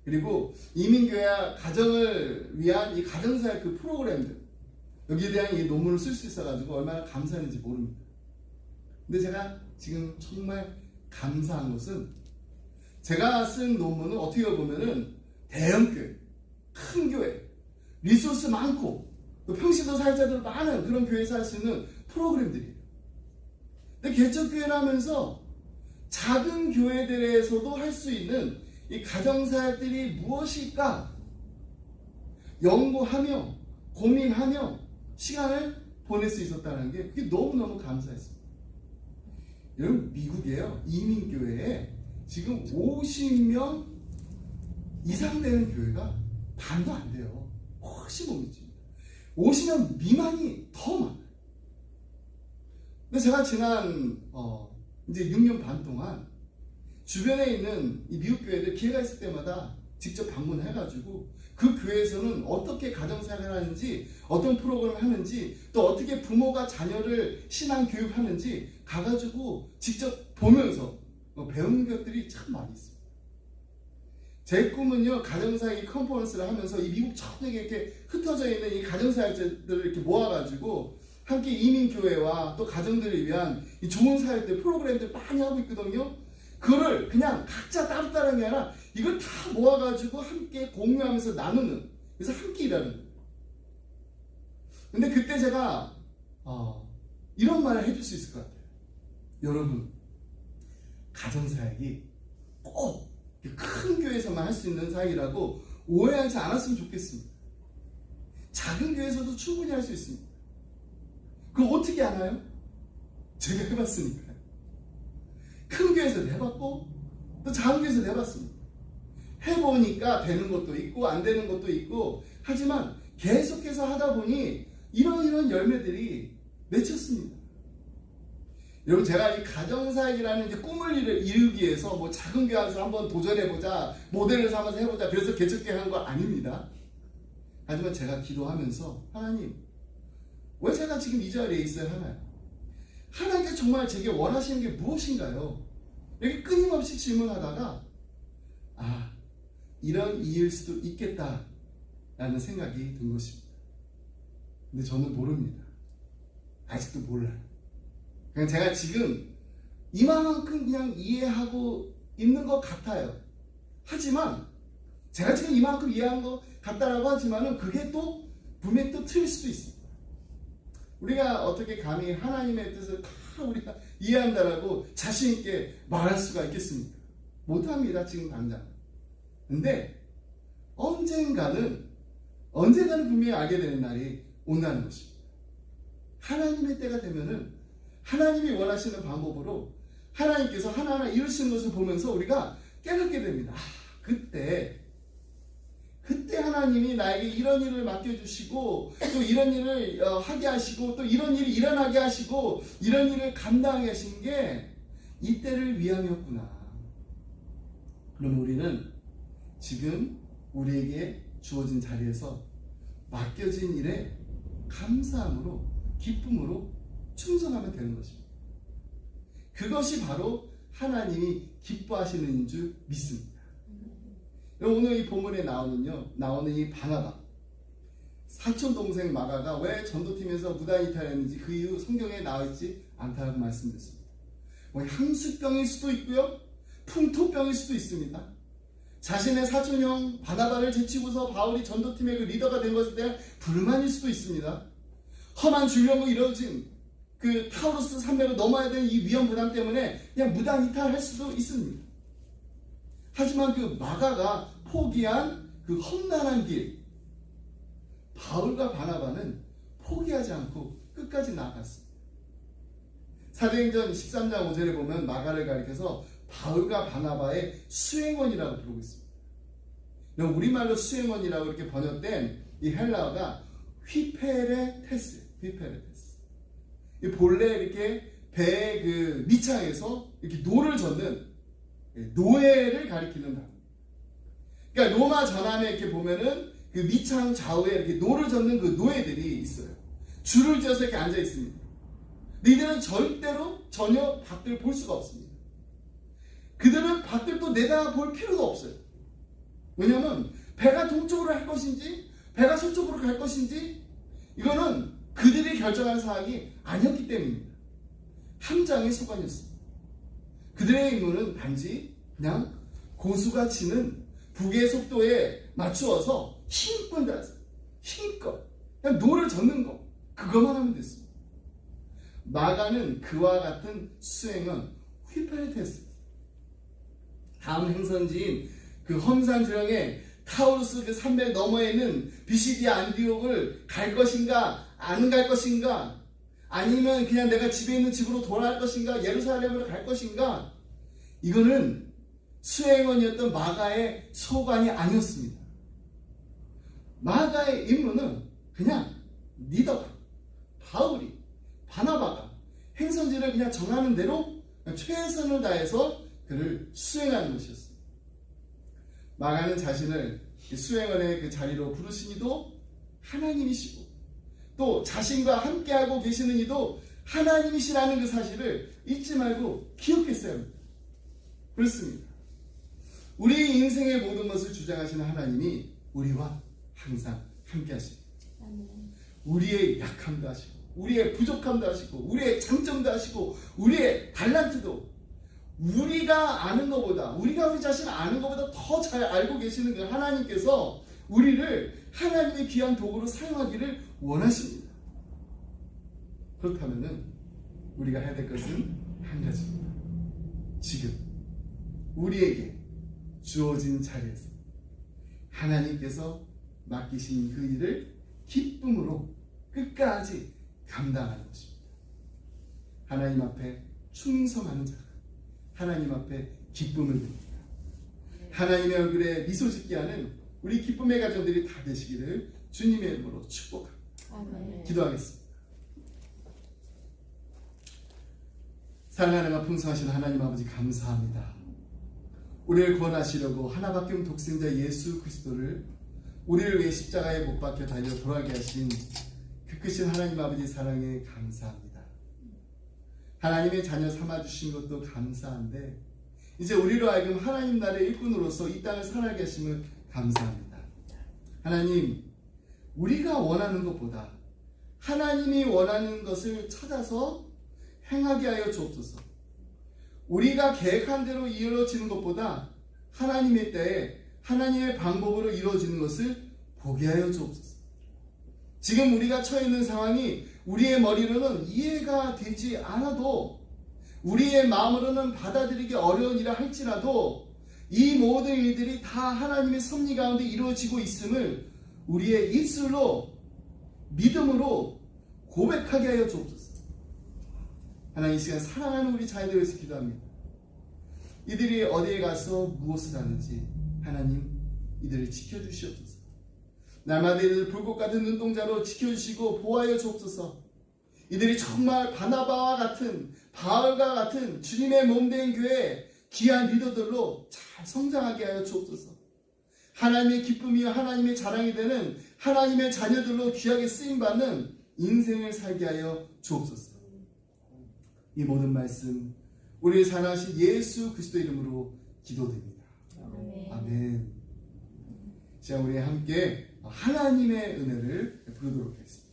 그리고 이민교회와 가정을 위한 이 가정사역 그 프로그램들, 여기에 대한 이 논문을 쓸 수 있어가지고 얼마나 감사했는지 모릅니다. 근데 제가 지금 정말 감사한 것은 제가 쓴 논문은 어떻게 보면은 대형교회, 큰 교회, 리소스 많고 또 평신도 사역자들 많은 그런 교회에서 할 수 있는 프로그램들이에요. 근데 개척교회를 하면서 작은 교회들에서도 할 수 있는 이 가정사역들이 무엇일까 연구하며 고민하며 시간을 보낼 수 있었다는 게 그게 너무너무 감사했습니다. 여러분, 미국에요 이민교회에 지금 50명 이상 되는 교회가 반도 안 돼요. 훨씬 못 미칩니다. 50명 미만이 더 많아요. 근데 제가 지난 이제 6년 반 동안 주변에 있는 이 미국 교회들 기회가 있을 때마다 직접 방문해가지고 그 교회에서는 어떻게 가정사역을 하는지, 어떤 프로그램을 하는지, 또 어떻게 부모가 자녀를 신앙 교육하는지 가가지고 직접 보면서 배우는 것들이 참 많이 있습니다. 제 꿈은요, 가정사역 컨퍼런스를 하면서 이 미국 전역에 이렇게 흩어져 있는 이 가정사역자들을 이렇게 모아가지고 함께 이민교회와 또 가정들을 위한 이 좋은 사역들, 프로그램들 많이 하고 있거든요. 그거를 그냥 각자 따로따로 하는 게 아니라 이걸 다 모아가지고 함께 공유하면서 나누는, 그래서 함께 일하는 거예요. 근데 그때 제가 이런 말을 해줄 수 있을 것 같아요. 여러분, 가정사역이 꼭 큰 교회에서만 할 수 있는 사역이라고 오해하지 않았으면 좋겠습니다. 작은 교회에서도 충분히 할 수 있습니다. 그럼 어떻게 하나요? 제가 해봤으니까요. 큰 교회에서도 해봤고 또 작은 교회에서도 해봤습니다. 해보니까 되는 것도 있고 안 되는 것도 있고 하지만 계속해서 하다 보니 이런 열매들이 맺혔습니다. 여러분, 제가 이 가정사역이라는 이제 꿈을 이루기 위해서 뭐 작은 교회에서 한번 도전해보자, 모델을 삼아서 해보자, 그래서 개척교회 한 거 아닙니다. 하지만 제가 기도하면서 하나님, 왜 제가 지금 이 자리에 있어야 하나요? 하나님께서 정말 제게 원하시는 게 무엇인가요? 이렇게 끊임없이 질문하다가 이런 이유일 수도 있겠다라는 생각이 든 것입니다. 근데 저는 모릅니다. 아직도 몰라요. 그냥 제가 지금 이만큼 그냥 이해하고 있는 것 같아요. 하지만 제가 지금 이만큼 이해한 것 같다라고 하지만은 그게 또 분명히 또 틀릴 수도 있습니다. 우리가 어떻게 감히 하나님의 뜻을 다 우리가 이해한다라고 자신 있게 말할 수가 있겠습니까? 못합니다, 지금 당장. 근데 언젠가는 분명히 알게 되는 날이 온다는 것입니다. 하나님의 때가 되면은 하나님이 원하시는 방법으로 하나님께서 하나하나 이루시는 것을 보면서 우리가 깨닫게 됩니다. 그때 하나님이 나에게 이런 일을 맡겨주시고 또 이런 일을 하게 하시고 또 이런 일이 일어나게 하시고 이런 일을 감당하게 하신 게 이때를 위함이었구나. 그럼 우리는 지금 우리에게 주어진 자리에서 맡겨진 일에 감사함으로, 기쁨으로 충성하면 되는 것입니다. 그것이 바로 하나님이 기뻐하시는 줄 믿습니다. 오늘 이 본문에 나오는 이 바나바, 사촌 동생 마가가 왜 전도팀에서 무단 이탈했는지 그 이유 성경에 나와있지 않다고 말씀드렸습니다. 향수병일 수도 있고요, 풍토병일 수도 있습니다. 자신의 사촌형 바나바를 제치고서 바울이 전도팀의 그 리더가 된 것에 대한 불만일 수도 있습니다. 험한 줄령으로 이루어진 그 타우루스 산맥을 넘어야 되는 이 위험 부담 때문에 그냥 무단 이탈할 수도 있습니다. 하지만 그 마가가 포기한 그 험난한 길, 바울과 바나바는 포기하지 않고 끝까지 나아갔습니다. 사도행전 13장 5절에 보면 마가를 가리켜서 바울과 바나바의 수행원이라고 부르고 있습니다. 우리말로 수행원이라고 이렇게 번역된 이 헬라어가 휘페레테스. 이 본래 이렇게 배의 그 밑창에서 이렇게 노를 젓는 노예를 가리키는 단어. 그러니까 로마 전함에 이렇게 보면은 그 밑창 좌우에 이렇게 노를 젓는 그 노예들이 있어요. 줄을 지어서 이렇게 앉아 있습니다. 근데 이들은 절대로 전혀 밖을 볼 수가 없습니다. 그들은 밖을 또 내다볼 필요도 없어요. 왜냐하면 배가 동쪽으로 할 것인지 배가 서쪽으로 갈 것인지 이거는 그들이 결정한 사항이 아니었기 때문입니다. 함장의 소관이었습니다. 그들의 임무는 단지 그냥 고수가 치는 북의 속도에 맞추어서 힘껏 그냥 노를 젓는 거, 그것만 하면 됐습니다. 마가는 그와 같은 수행은 휘페레테스. 다음 행선지인 그 험산지령의 타우루스 그 산맥 너머에 있는 비시디아 안디옥을 갈 것인가 안 갈 것인가, 아니면 그냥 내가 집에 있는 집으로 돌아갈 것인가, 예루살렘으로 갈 것인가, 이거는 수행원이었던 마가의 소관이 아니었습니다. 마가의 임무는 그냥 리더가, 바울이, 바나바가 행선지를 그냥 정하는 대로 최선을 다해서 그를 수행하는 것이었습니다. 마가는 자신을 수행원의 그 자리로 부르신 이도 하나님이시고 또 자신과 함께하고 계시는 이도 하나님이시라는 그 사실을 잊지 말고 기억했어야 합니다. 그렇습니다. 우리 인생의 모든 것을 주장하시는 하나님이 우리와 항상 함께 하십니다. 우리의 약함도 하시고 우리의 부족함도 하시고 우리의 장점도 하시고 우리의 달란트도 우리가 아는 것보다, 우리가 우리 자신을 아는 것보다 더 잘 알고 계시는 그 하나님께서 우리를 하나님의 귀한 도구로 사용하기를 원하십니다. 그렇다면 우리가 해야 될 것은 한 가지입니다. 지금 우리에게 주어진 자리에서 하나님께서 맡기신 그 일을 기쁨으로 끝까지 감당하는 것입니다. 하나님 앞에 충성하는 자가 하나님 앞에 기쁨을 드립니다. 하나님의 얼굴에 미소 짓게 하는 우리 기쁨의 가정들이 다 되시기를 주님의 이름으로 축복합니다. 아멘. 기도하겠습니다. 사랑하는 풍성하신 하나님 아버지, 감사합니다. 우리를 구원하시려고 하나밖에 없는 독생자 예수 그리스도를 우리를 위해 십자가에 못 박혀 달려 돌아가게 하신 그 크신 하나님 아버지 사랑에 감사합니다. 하나님의 자녀 삼아주신 것도 감사한데 이제 우리로 하여금 하나님 나라의 일꾼으로서 이 땅을 살아가게 하심을 감사합니다. 하나님, 우리가 원하는 것보다 하나님이 원하는 것을 찾아서 행하게 하여 주옵소서. 우리가 계획한 대로 이루어지는 것보다 하나님의 때에 하나님의 방법으로 이루어지는 것을 보게 하여 주옵소서. 지금 우리가 처해 있는 상황이 우리의 머리로는 이해가 되지 않아도, 우리의 마음으로는 받아들이기 어려운 일을 할지라도 이 모든 일들이 다 하나님의 섭리 가운데 이루어지고 있음을 우리의 입술로 믿음으로 고백하게 하여 주옵소서. 하나님, 이 시간 사랑하는 우리 자녀들을 위해서 기도합니다. 이들이 어디에 가서 무엇을 하는지 하나님 이들을 지켜주시옵소서. 날마다 이들을 불꽃 같은 눈동자로 지켜주시고 보호하여 주옵소서. 이들이 정말 바나바와 같은, 바울과 같은 주님의 몸된 교회 귀한 리더들로 잘 성장하게 하여 주옵소서. 하나님의 기쁨이요 하나님의 자랑이 되는 하나님의 자녀들로 귀하게 쓰임받는 인생을 살게 하여 주옵소서. 이 모든 말씀 우리를 사랑하신 예수 그리스도 이름으로 기도드립니다. 아멘. 아멘. 자, 우리 함께 하나님의 은혜를 부르도록 하겠습니다.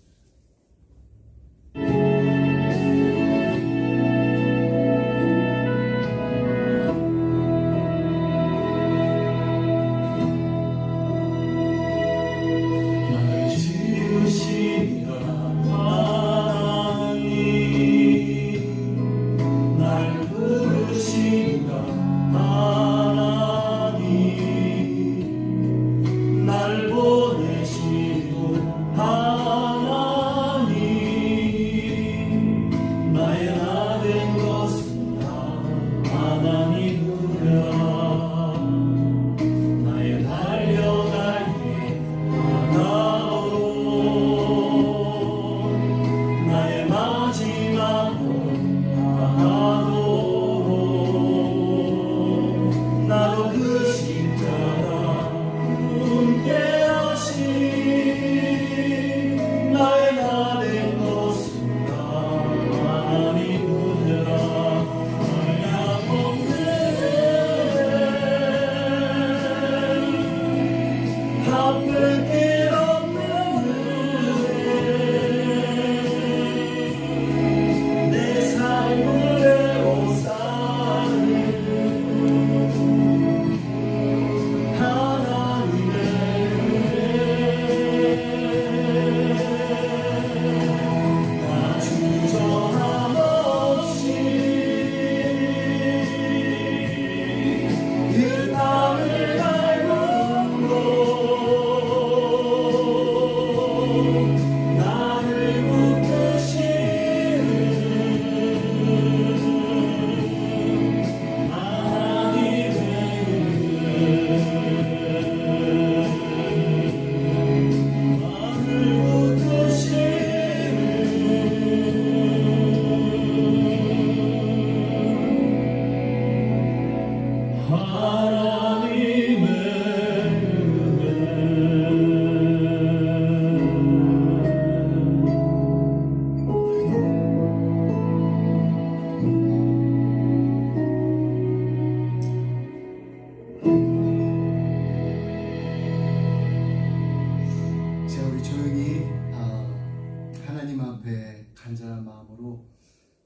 날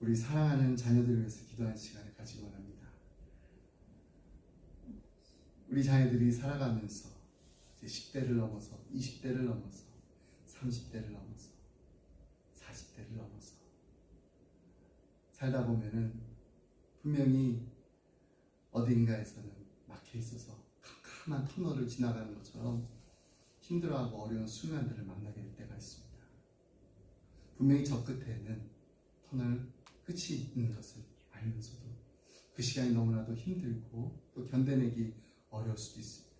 우리 사랑하는 자녀들을 위해서 기도하는 시간을 가지기 원합니다. 우리 자녀들이 살아가면서 이제 10대를 넘어서 20대를 넘어서 30대를 넘어서 40대를 넘어서 살다 보면은 분명히 어딘가에서는 막혀 있어서 캄캄한 터널을 지나가는 것처럼 힘들어하고 어려운 순간들을 만나게 될 때가 있습니다. 분명히 저 끝에는 터널 끝이 있는 것을 알면서도 그 시간이 너무나도 힘들고 또 견뎌내기 어려울 수도 있습니다.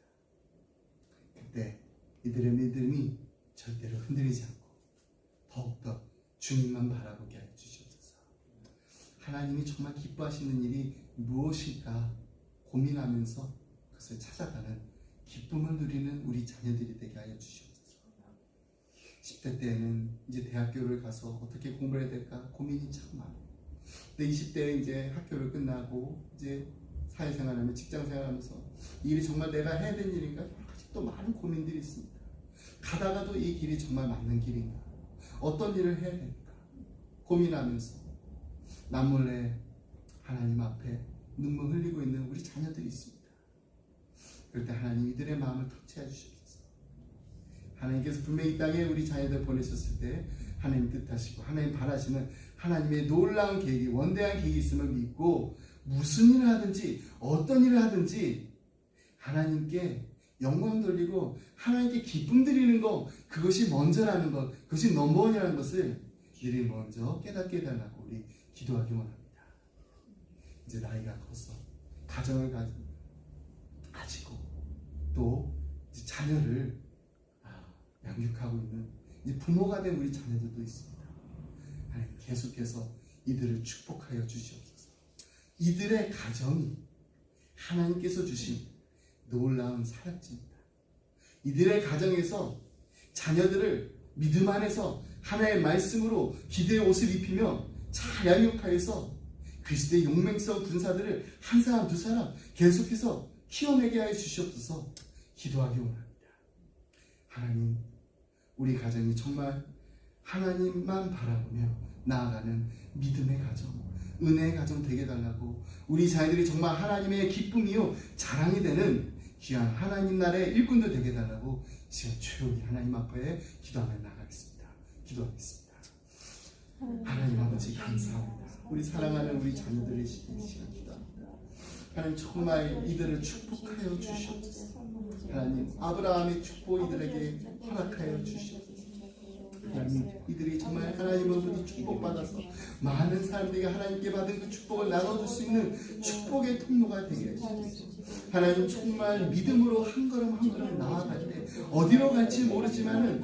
그때 이들의 믿음이 절대로 흔들리지 않고 더욱더 주님만 바라보게 하여 주시옵소서. 하나님이 정말 기뻐하시는 일이 무엇일까 고민하면서 그것을 찾아가는 기쁨을 누리는 우리 자녀들이 되게 하여 주시옵소서. 10대 때에는 이제 대학교를 가서 어떻게 공부를 해야 될까 고민이 참 많아요. 근데 20대에 이제 학교를 끝나고 이제 사회생활하면 직장생활하면서 이 일이 정말 내가 해야 되는 일인가 여러 가지 또 많은 고민들이 있습니다. 가다가도 이 길이 정말 맞는 길인가, 어떤 일을 해야 될까 고민하면서 남몰래 하나님 앞에 눈물 흘리고 있는 우리 자녀들이 있습니다. 그럴 때 하나님 이들의 마음을 터치해 주시옵소서. 하나님께서 분명히 이 땅에 우리 자녀들 보내셨을 때 하나님 뜻하시고 하나님 바라시는 하나님의 놀라운 계획이 원대한 계획이 있음을 믿고 무슨 일을 하든지 어떤 일을 하든지 하나님께 영광 돌리고 하나님께 기쁨 드리는 것, 그것이 먼저라는 것, 그것이 넘버원이라는 것을 이들이 먼저 깨닫게 해달라고 우리 기도하기 원합니다. 이제 나이가 커서 가정을 가지고 또 이제 자녀를 양육하고 있는 이제 부모가 된 우리 자녀들도 있습니다. 하나님 계속해서 이들을 축복하여 주시옵소서. 이들의 가정이 하나님께서 주신 놀라운 사역지입니다. 이들의 가정에서 자녀들을 믿음 안에서 하나의 말씀으로 기대의 옷을 입히며 잘 양육하여서 그리스도의 용맹성 군사들을 한 사람 두 사람 계속해서 키워내게 하여 주시옵소서. 기도하기 원합니다. 하나님, 우리 가정이 정말 하나님만 바라보며 나아가는 믿음의 가정, 은혜의 가정 되게 달라고, 우리 자녀들이 정말 하나님의 기쁨이요 자랑이 되는 귀한 하나님 나라의 일꾼도 되게 달라고 지금 조용히 하나님 앞에 기도하며 나가겠습니다. 기도하겠습니다. 하나님 아버지 감사합니다. 우리 사랑하는 우리 자녀들의 시간 기도합니다. 하나님 정말 이들을 축복하여 주시옵소서. 하나님 아브라함의 축복 이들에게 허락하여 주시옵소서. 하나님 이들이 정말 하나님으로부터 축복받아서 많은 사람들에게 하나님께 받은 그 축복을 나눠줄 수 있는 축복의 통로가 되게 해주시옵소서. 하나님 정말 믿음으로 한 걸음 한 걸음 나아갈 때 어디로 갈지 모르지만은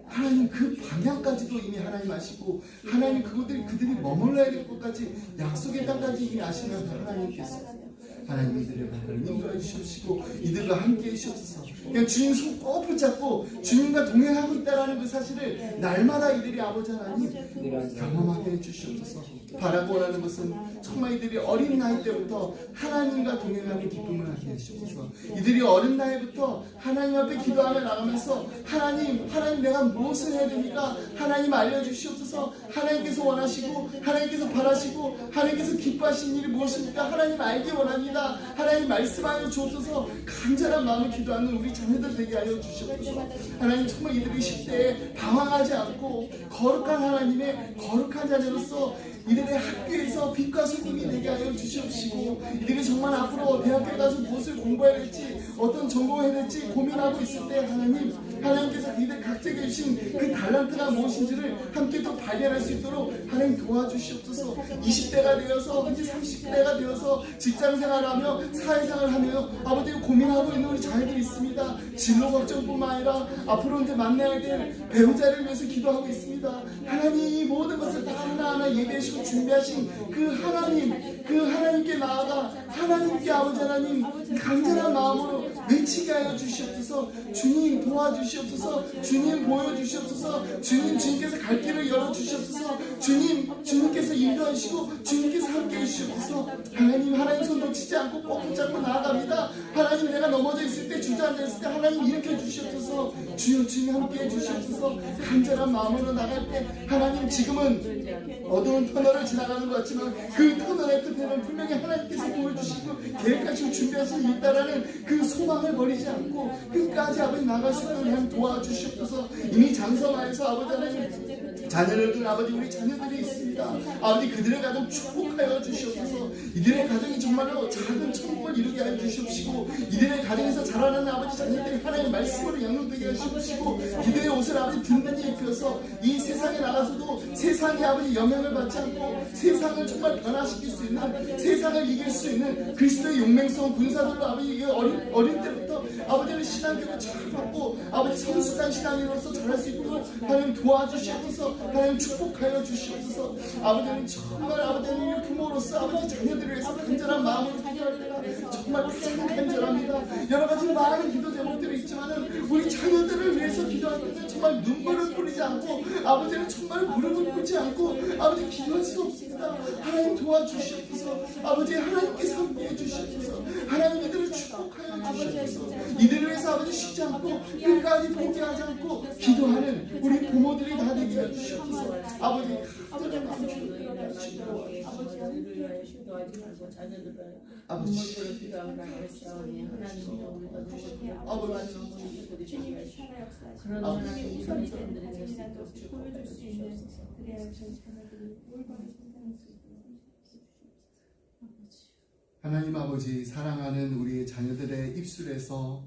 하나님 그 방향까지도 이미 하나님 아시고 하나님 그들이 머물러야 될 곳까지 약속의 땅까지 이미 아시는 하나님께서 하나님 이들의 발걸음 인도해 주시옵시고 이들과 함께 해주시옵소서. 그냥 주님 손 꼭 붙잡고 주님과 동행하고 있다는 그 사실을 날마다 이들이 아버지 하나님 경험하게 해주시옵소서. 바라고 원하는 것은 정말 이들이 어린 나이 때부터 하나님과 동행하는 기쁨을 하게 해주시옵소서. 이들이 어린 나이부터 하나님 앞에 기도하며 나가면서 하나님 내가 무엇을 해야 됩니까? 하나님 알려주시옵소서. 하나님께서 원하시고 하나님께서 바라시고 하나님께서 기뻐하시는 일이 무엇입니까? 하나님 알기 원합니다. 하나님 말씀하여 주옵소서. 간절한 마음을 기도하는 우리 자녀들 되게 하여 주시옵소서. 하나님 정말 이들이 10대에 방황하지 않고 거룩한 하나님의 거룩한 자녀로서 이들의 학교에서 빛과 소금이 되게 하여 주시옵시고 이들이 정말 앞으로 대학교에 가서 무엇을 공부해야 될지 어떤 전공을 해야 될지 고민하고 있을 때 하나님께서 이들 각자에게 주신 그 달란트가 무엇인지를 함께 또 발견할 수 있도록 하나님 도와주시옵소서. 20대가 되어서 이제 30대가 되어서 직장생활하며 사회생활하며 아버지 고민하고 있는 우리 자녀들이 있습니다. 진로 걱정뿐만 아니라 앞으로 이제 만나야 될 배우자를 위해서 기도하고 있습니다. 하나님 이 모든 것을 다 하나하나 예배하시고 준비하신 그 하나님 그 하나님께 나아가 하나님께 아버지 하나님 간절한 마음으로 외치게 하여 주시옵소서. 주님 도와주시옵소서. 주님 보여주시옵소서. 주님께서 갈 길을 열어주시옵소서. 주님께서 인도하시고 주님께서 함께해 주시옵소서. 하나님 손 놓치지 않고 꼭 붙잡고 나아갑니다. 하나님 내가 넘어져 있을 때 주저앉아 있을 때 하나님 일으켜 주시옵소서. 주여 주님 함께해 주시옵소서. 간절한 마음으로 나갈 때 하나님 지금은 어두운 터널을 지나가는 것 같지만 그 터널의 끝에는 분명히 하나님께서 보여주시고 계획하시고 준비하신 있다라는 그 소망을 버리지 않고 끝까지 아버지 나갈 수 있도록 하나님 도와주시옵소서. 이미 장성하여서 아버지 하나님 자녀를 둔 아버지 우리 자녀들이 있습니다. 아버지 그들의 가정 축복하여 주시옵소서. 이들의 가정이 정말로 작은 천국을 이루게 하여 주시옵시고 이들의 가정에서 자라나는 아버지 자녀들이 하나님의 말씀으로 양육되게 하시옵시고 이들의 옷을 아버지 든든히 입혀서 이 세상에 나가서도 세상의 아버지 영향을 받지 않고 세상을 정말 변화시킬 수 있는 세상을 이길 수 있는 그리스도의 용맹성 군사들로 아버지 어릴 때부터 아버지는 신앙교육을 잘 받고 아버지 성숙한 신앙인으로서 자랄 수 있도록 하나님 도와주시옵소서. 하나님 축복하여 주시옵소서. 아버지는 정말 아버지는 부모로서 아버지 자녀들을 위해서 간절한 마음으로 기도할 때가 정말 가장 간절합니다. 여러 가지 많은 기도 제목들이 있지만은 우리 자녀들을 위해서 기도할 때는 정말 눈물을 뿌리지 않고 아버지는 정말 무릎을 꿇지 않고 아버지 기도할 수 없습니다. 하나님 도와주시옵소서. 아버지 하나님께서 함께해 주시옵소서. 하나님 이들을 축복하여 주시옵소서. 이들을 위해서 아버지 쉬지 않고 끝까지 포기하지 않고 기도하는 우리 부모들이 다 되게 해주시옵소서. 아버지 하나님 아버지 사랑하는 우리 자녀들의 입술에서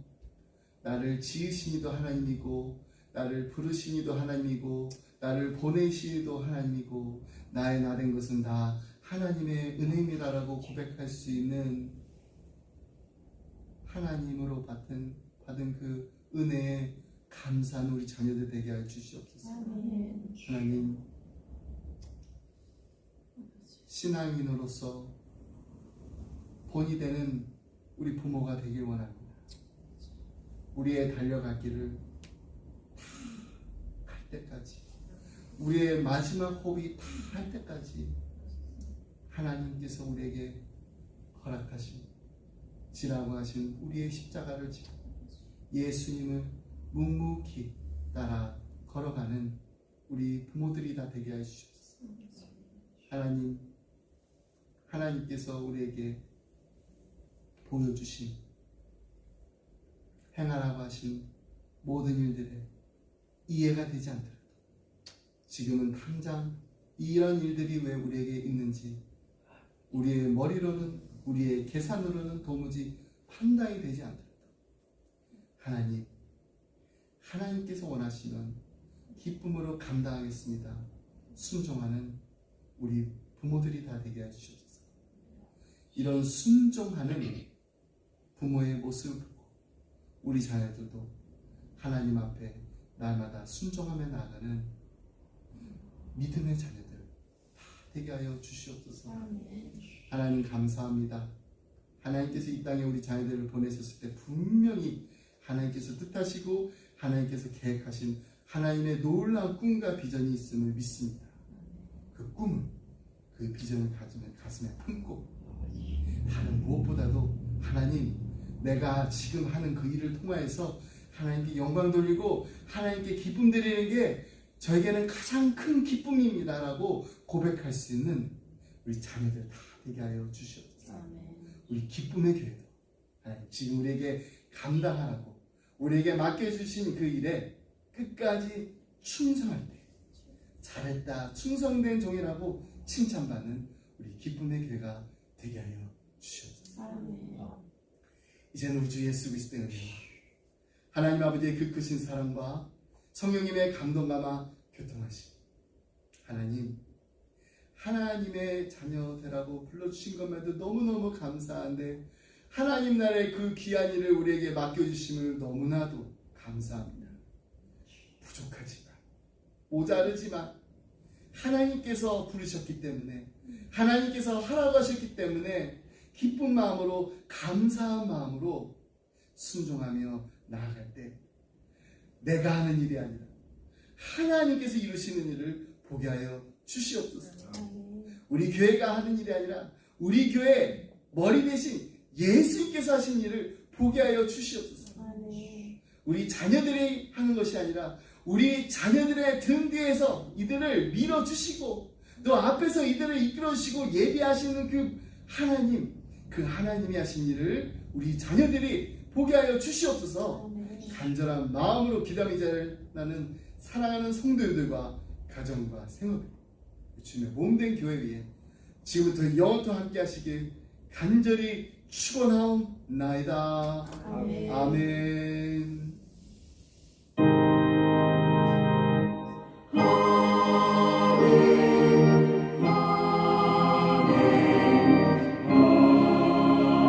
나를 지으시니도 하나님이고 나를 부르시니도 하나님이고 나를 보내시니도 하나님이고 나의 나 된 것은 다 하나님의 은혜입니다라고 고백할 수 있는 하나님으로 받은 그 은혜에 감사한 우리 자녀들 되게 하여 주시옵소서. 하나님 신앙인으로서 본이 되는 우리 부모가 되길 원합니다. 우리의 달려갈 길을 다 갈 때까지 우리의 마지막 호흡이 다 할 때까지 하나님께서 우리에게 허락하신 지라고 하신 우리의 십자가를 지고 예수님을 묵묵히 따라 걸어가는 우리 부모들이 다 되게 하여 주시옵소서. 하나님께서 우리에게 보여주신 행하라고 하신 모든 일들에 이해가 되지 않더라도 지금은 당장 이런 일들이 왜 우리에게 있는지 우리의 머리로는 우리의 계산으로는 도무지 판단이 되지 않더라도 하나님께서 원하시는 기쁨으로 감당하겠습니다. 순종하는 우리 부모들이 다 되게 해주시옵소서. 이런 순종하는 부모의 모습을 보고 우리 자녀들도 하나님 앞에 날마다 순종하며 나아가는 믿음의 자녀들 다 되게 하여 주시옵소서. 하나님 감사합니다. 하나님께서 이 땅에 우리 자녀들을 보내셨을 때 분명히 하나님께서 뜻하시고 하나님께서 계획하신 하나님의 놀라운 꿈과 비전이 있음을 믿습니다. 그 꿈은 그 비전을 가슴에 품고 다른 무엇보다도 하나님 내가 지금 하는 그 일을 통하여서 하나님께 영광 돌리고 하나님께 기쁨 드리는 게 저에게는 가장 큰 기쁨입니다 라고 고백할 수 있는 우리 자녀들 다 되게 하여 주시옵소서. 우리 기쁨의 교회도 하나님 지금 우리에게 감당하라고 우리에게 맡겨주신 그 일에 끝까지 충성할 때 잘했다 충성된 종이라고 칭찬받는 우리 기쁨의 교회가 되게 하여 주시옵소서. 이제는 우리 주 예수 그리스도의 은혜와 하나님 아버지의 그 크신 사랑과 성령님의 감동감화 교통하심 하나님의 자녀들하고 불러주신 것만도 너무너무 감사한데 하나님 나라의 그 귀한 일을 우리에게 맡겨주심을 너무나도 감사합니다. 부족하지만 모자르지만 하나님께서 부르셨기 때문에 하나님께서 하라고 하셨기 때문에 기쁜 마음으로 감사한 마음으로 순종하며 나아갈 때 내가 하는 일이 아니라 하나님께서 이루시는 일을 보게 하여 주시옵소서. 우리 교회가 하는 일이 아니라 우리 교회 머리 대신 예수님께서 하신 일을 보게 하여 주시옵소서. 우리 자녀들이 하는 것이 아니라 우리 자녀들의 등 뒤에서 이들을 밀어주시고 또 앞에서 이들을 이끌어주시고 예비하시는 그 하나님이 하신 일을 우리 자녀들이 보게 하여 주시옵소서. 간절한 마음으로 기도하며 나는 사랑하는 성도들과 가정과 생업을 주님의 몸된 교회 위에 지금부터 영원토록 함께 하시길 간절히 축원하옵나이다. 아멘.